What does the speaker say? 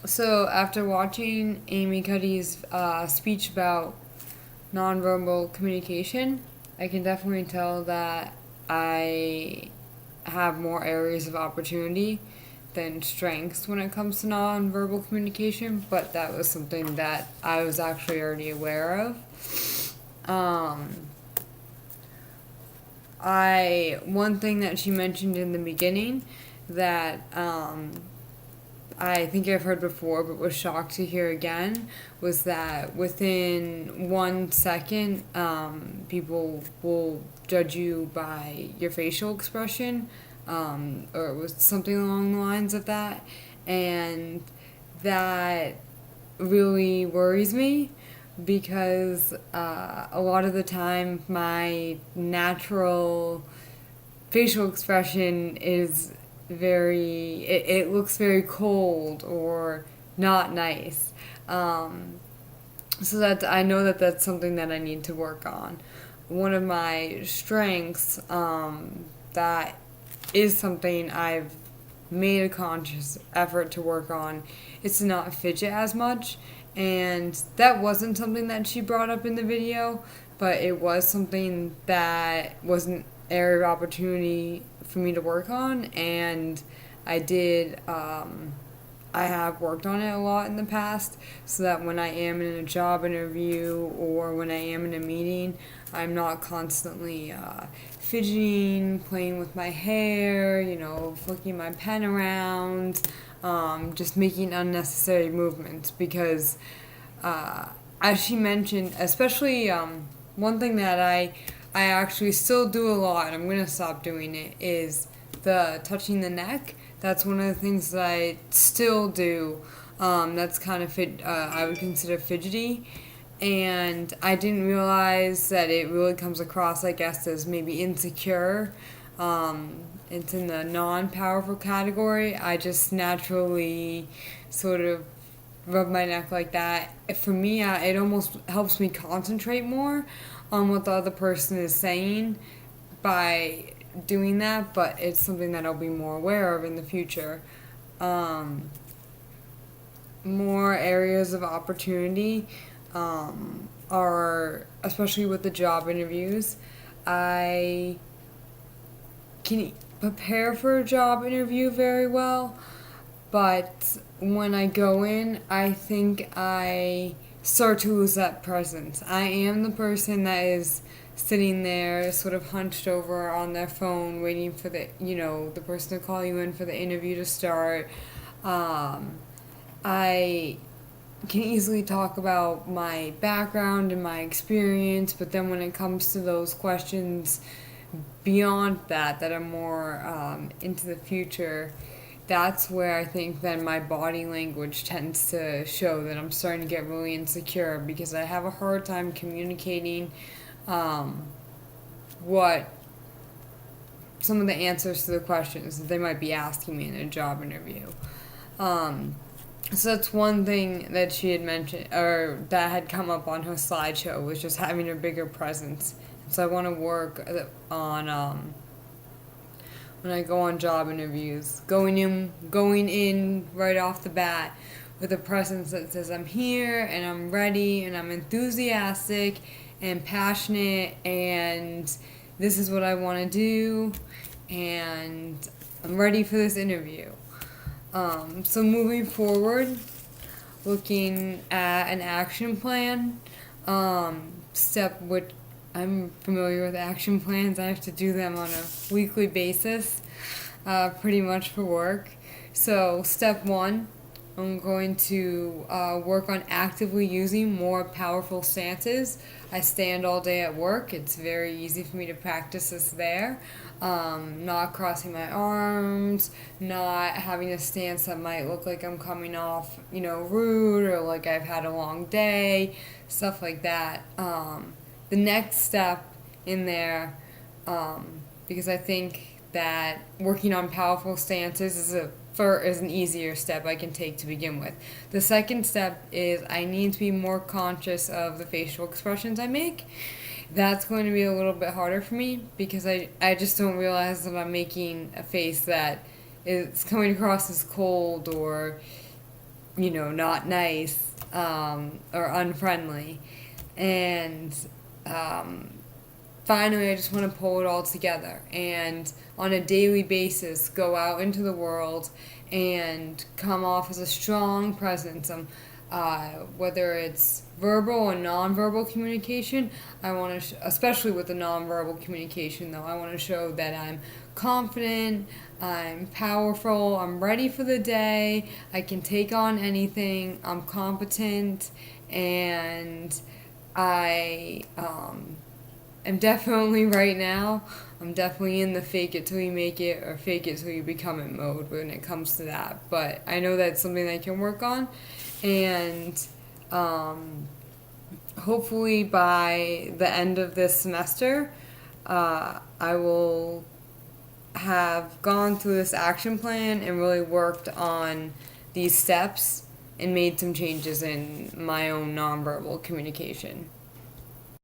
So after watching Amy Cuddy's speech about nonverbal communication, I can definitely tell that I have more areas of opportunity than strengths when it comes to nonverbal communication, but that was something that I was actually already aware of. Um, one thing that she mentioned in the beginning that I think I've heard before, but was shocked to hear again, was that within 1 second, people will judge you by your facial expression, or it was something along the lines of that, and that really worries me because a lot of the time my natural facial expression is it looks very cold or not nice. So that I know that that's something that I need to work on. One of my strengths that is something I've made a conscious effort to work on is to not fidget as much. And that wasn't something that she brought up in the video, but it was something that was an area of opportunity for me to work on. And I did, I have worked on it a lot in the past so that when I am in a job interview or when I am in a meeting, I'm not constantly fidgeting, playing with my hair, flicking my pen around, just making unnecessary movements because, as she mentioned, especially one thing that I actually still do a lot, I'm going to stop doing it, is the touching the neck. That's one of the things that I still do. That's kind of I would consider fidgety. And I didn't realize that it really comes across, I guess, as maybe insecure. It's in the non powerful category. I just naturally sort of rub my neck like that. For me, it almost helps me concentrate more on what the other person is saying by doing that, but it's something that I'll be more aware of in the future. Um, More areas of opportunity are, especially with the job interviews, I can prepare for a job interview very well, but when I go in, I think I start to lose that presence. I am the person that is sitting there sort of hunched over on their phone waiting for the person to call you in for the interview to start. I can easily talk about my background and my experience, but then when it comes to those questions beyond that are more into the future, that's where I think then my body language tends to show that I'm starting to get really insecure because I have a hard time communicating um, what some of the answers to the questions that they might be asking me in a job interview. Um, so that's one thing that she had mentioned, or that had come up on her slideshow, was just having a bigger presence. So I want to work on when I go on job interviews, going in right off the bat with a presence that says I'm here and I'm ready and I'm enthusiastic and passionate and this is what I want to do and I'm ready for this interview. So moving forward, looking at an action plan, step which I'm familiar with action plans. I have to do them on a weekly basis, pretty much for work. So step one, I'm going to work on actively using more powerful stances. I stand all day at work. It's very easy for me to practice this there. Not crossing my arms, not having a stance that might look like I'm coming off, rude or like I've had a long day, stuff like that. The next step in there, because I think that working on powerful stances is an easier step I can take to begin with. The second step is I need to be more conscious of the facial expressions I make. That's going to be a little bit harder for me because I just don't realize that I'm making a face that is coming across as cold or not nice, or unfriendly. And finally, I just want to pull it all together and on a daily basis go out into the world and come off as a strong presence. Whether it's verbal or nonverbal communication, I want to, especially with the nonverbal communication though, I want to show that I'm confident, I'm powerful, I'm ready for the day, I can take on anything, I'm competent, and I am definitely right now, I'm definitely in the fake it till you make it or fake it till you become it mode when it comes to that. But I know that's something that I can work on. And hopefully by the end of this semester, I will have gone through this action plan and really worked on these steps and made some changes in my own nonverbal communication.